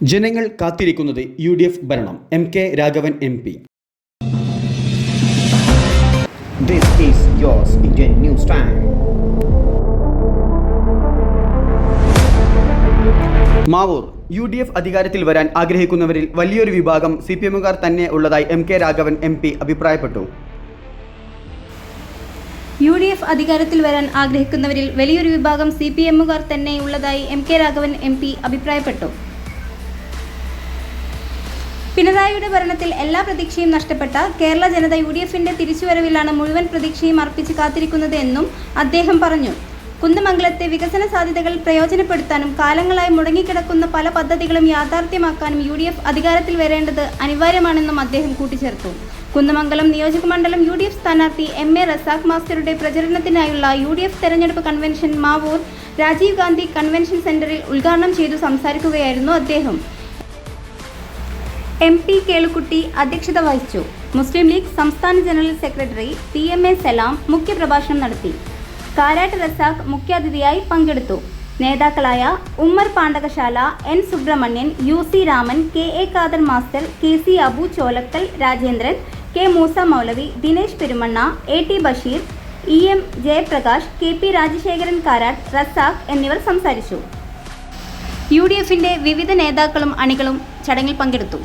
ജനങ്ങൾ കാത്തിരിക്കുന്നത് UDF ഭരണം. MK Raghavan MP. This is yours Indian News Time. Mavoor UDF അധികാരത്തിൽ വരാൻ ആഗ്രഹിക്കുന്നവരിൽ വലിയൊരു വിഭാഗം CPMകാർ തന്നെ ഉള്ളതായി MK രാഘവൻ MP അഭിപ്രായപ്പെട്ടു. UDF അധികാരത്തിൽ വരാൻ ആഗ്രഹിക്കുന്നവരിൽ വലിയൊരു വിഭാഗം CPMകാർ തന്നെ ഉള്ളതായി MK രാഘവൻ MP അഭിപ്രായപ്പെട്ടു. പിണറായിയുടെ ഭരണത്തിൽ എല്ലാ പ്രതീക്ഷയും നഷ്ടപ്പെട്ട കേരള ജനത UDFന്റെ തിരിച്ചുവരവിലാണ് മുഴുവൻ പ്രതീക്ഷയും അർപ്പിച്ച് കാത്തിരിക്കുന്നത് എന്നും അദ്ദേഹം പറഞ്ഞു. കുന്ദമംഗലത്തെ വികസന സാധ്യതകൾ പ്രയോജനപ്പെടുത്താനും കാലങ്ങളായി മുടങ്ങിക്കിടക്കുന്ന പല പദ്ധതികളും യാഥാർത്ഥ്യമാക്കാനും UDF അധികാരത്തിൽ വരേണ്ടത് അനിവാര്യമാണെന്നും അദ്ദേഹം കൂട്ടിച്ചേർത്തു. കുന്ദമംഗലം നിയോജകമണ്ഡലം UDF സ്ഥാനാർത്ഥി MA റസാഖ് മാസ്റ്ററുടെ പ്രചരണത്തിനായുള്ള UDF തെരഞ്ഞെടുപ്പ് കൺവെൻഷൻ മാവൂർ രാജീവ് ഗാന്ധി കൺവെൻഷൻ സെന്ററിൽ ഉദ്ഘാടനം ചെയ്തു സംസാരിക്കുകയായിരുന്നു അദ്ദേഹം. MP കേളുക്കുട്ടി അധ്യക്ഷത വഹിച്ചു. മുസ്ലിം ലീഗ് സംസ്ഥാന ജനറൽ സെക്രട്ടറി PMA സലാം മുഖ്യപ്രഭാഷണം നടത്തി. കാരാട്ട് റസാഖ് മുഖ്യാതിഥിയായി പങ്കെടുത്തു. നേതാക്കളായ Ummer Pandakasala, N Subramanian, UC Raman, KA Khader master, KC Abu Cholakkal, Rajendran, K Moosa Maulavi, Dinesh Perumanna, AT Basheer, EM Jayaprakash, KP Rajasekharan Karat, Razak എന്നിവർ സംസാരിച്ചു. UDFന്റെ വിവിധ നേതാക്കളും അണികളും ചടങ്ങിൽ പങ്കെടുത്തു.